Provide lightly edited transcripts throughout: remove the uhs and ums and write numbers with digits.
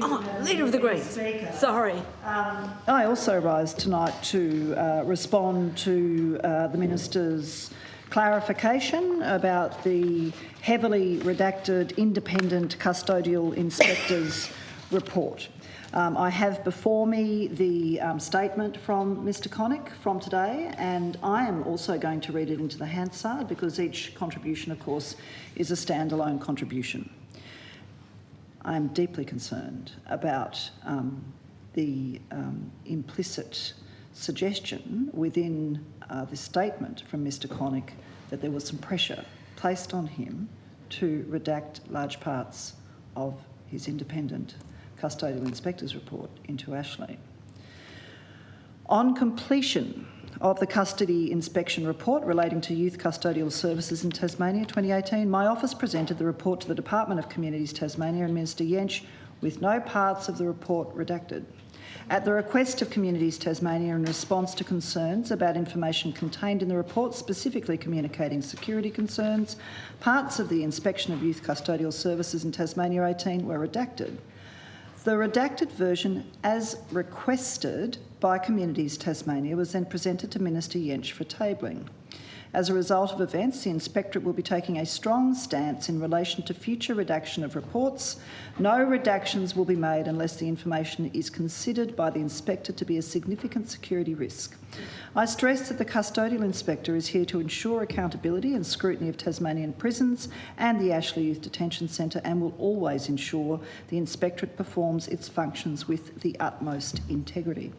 Leader of the Greens. Sorry. I also rise tonight to respond to the Minister's clarification about the heavily redacted independent custodial inspector's report. I have before me the statement from Mr Connick from today, and I am also going to read it into the Hansard because each contribution, of course, is a standalone contribution. I am deeply concerned about the implicit suggestion within this statement from Mr Connick that there was some pressure placed on him to redact large parts of his independent custodial inspector's report into Ashley. On completion of the custody inspection report relating to youth custodial services in Tasmania 2018, my office presented the report to the Department of Communities Tasmania and Minister Jensch with no parts of the report redacted. At the request of Communities Tasmania in response to concerns about information contained in the report, specifically communicating security concerns, parts of the inspection of youth custodial services in Tasmania 18 were redacted. The redacted version, as requested by Communities Tasmania, was then presented to Minister Jensch for tabling. As a result of events, the Inspectorate will be taking a strong stance in relation to future redaction of reports. No redactions will be made unless the information is considered by the Inspector to be a significant security risk. I stress that the Custodial Inspector is here to ensure accountability and scrutiny of Tasmanian prisons and the Ashley Youth Detention Centre, and will always ensure the Inspectorate performs its functions with the utmost integrity.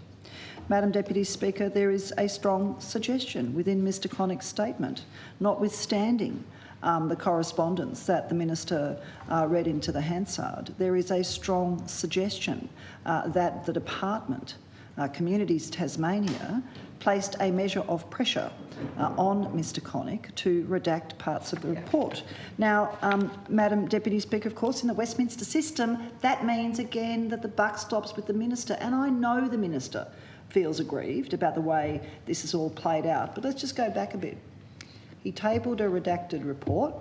Madam Deputy Speaker, there is a strong suggestion within Mr Connick's statement, notwithstanding the correspondence that the Minister read into the Hansard. There is a strong suggestion that the Department, Communities Tasmania, placed a measure of pressure on Mr Connick to redact parts of the report. Now, Madam Deputy Speaker, of course, in the Westminster system, that means again that the buck stops with the Minister, and I know the Minister feels aggrieved about the way this is all played out. But let's just go back a bit. He tabled a redacted report,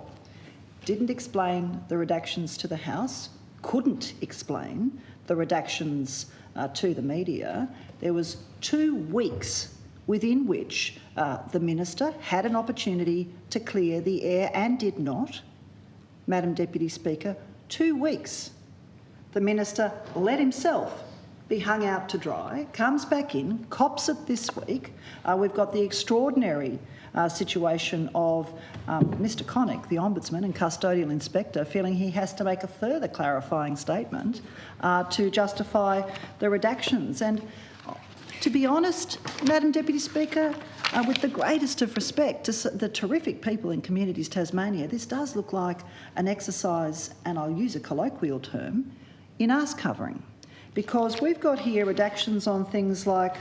didn't explain the redactions to the House, couldn't explain the redactions to the media. There was 2 weeks within which the Minister had an opportunity to clear the air and did not. Madam Deputy Speaker, 2 weeks. The Minister let himself be hung out to dry, comes back in, cops it this week. We've got the extraordinary situation of Mr Connick, the Ombudsman and Custodial Inspector, feeling he has to make a further clarifying statement to justify the redactions. And to be honest, Madam Deputy Speaker, with the greatest of respect to the terrific people in Communities Tasmania, this does look like an exercise, and I'll use a colloquial term, in arse covering. Because we've got here redactions on things like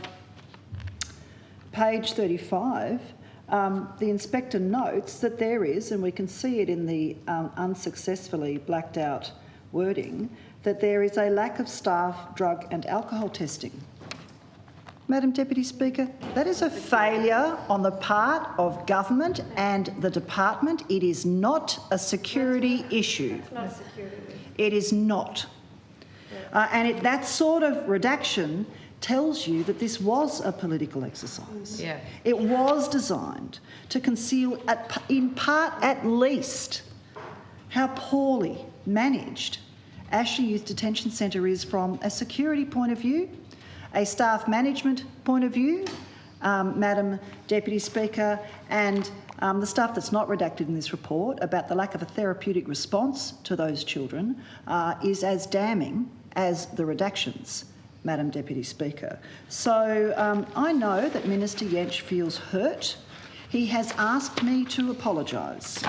page 35. The Inspector notes that there is, and we can see it in the unsuccessfully blacked out wording, that there is a lack of staff drug and alcohol testing. Madam Deputy Speaker, that is a failure on the part of government and the department. It is not a security issue. It's not a security issue. It is not. And that sort of redaction tells you that this was a political exercise. Yeah. It was designed to conceal, in part at least, how poorly managed Ashley Youth Detention Centre is from a security point of view, a staff management point of view, Madam Deputy Speaker, and the stuff that's not redacted in this report about the lack of a therapeutic response to those children is as damning as the redactions, Madam Deputy Speaker. So I know that Minister Jensch feels hurt. He has asked me to apologise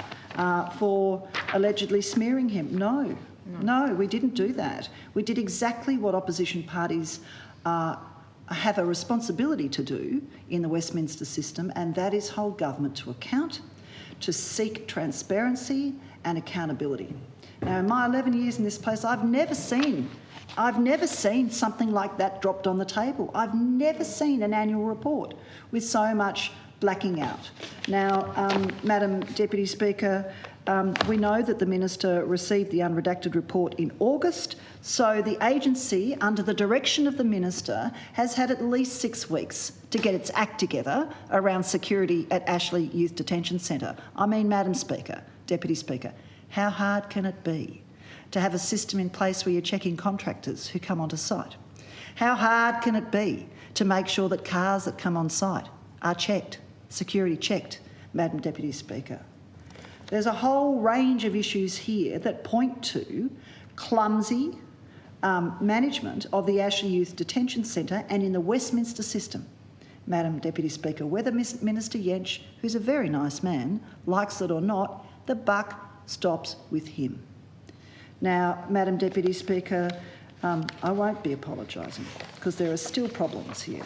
for allegedly smearing him. No, we didn't do that. We did exactly what opposition parties have a responsibility to do in the Westminster system, and that is hold government to account, to seek transparency and accountability. Now, in my 11 years in this place, I've never seen something like that dropped on the table. I've never seen an annual report with so much blacking out. Now, Madam Deputy Speaker, We know that the Minister received the unredacted report in August, so the agency, under the direction of the Minister, has had at least 6 weeks to get its act together around security at Ashley Youth Detention Centre. I mean, Madam Speaker, Deputy Speaker, how hard can it be to have a system in place where you're checking contractors who come onto site? How hard can it be to make sure that cars that come on site are checked, security checked, Madam Deputy Speaker? There's a whole range of issues here that point to clumsy management of the Ashley Youth Detention Centre and in the Westminster system. Madam Deputy Speaker, whether Minister Jensch, who's a very nice man, likes it or not, the buck stops with him. Now, Madam Deputy Speaker, I won't be apologising because there are still problems here.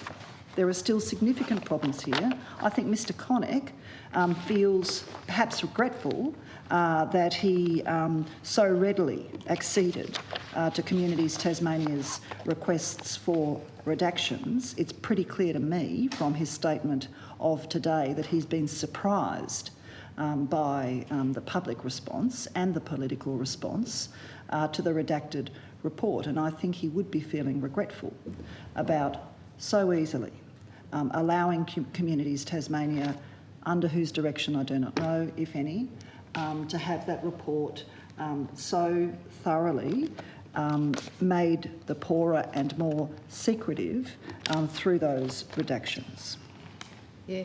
There are still significant problems here. I think Mr Connick feels perhaps regretful that he so readily acceded to Communities Tasmania's requests for redactions. It's pretty clear to me from his statement of today that he's been surprised by the public response and the political response to the redacted report, and I think he would be feeling regretful about so easily allowing Communities Tasmania, under whose direction I do not know, if any, to have that report so thoroughly made the poorer and more secretive through those redactions. Yeah.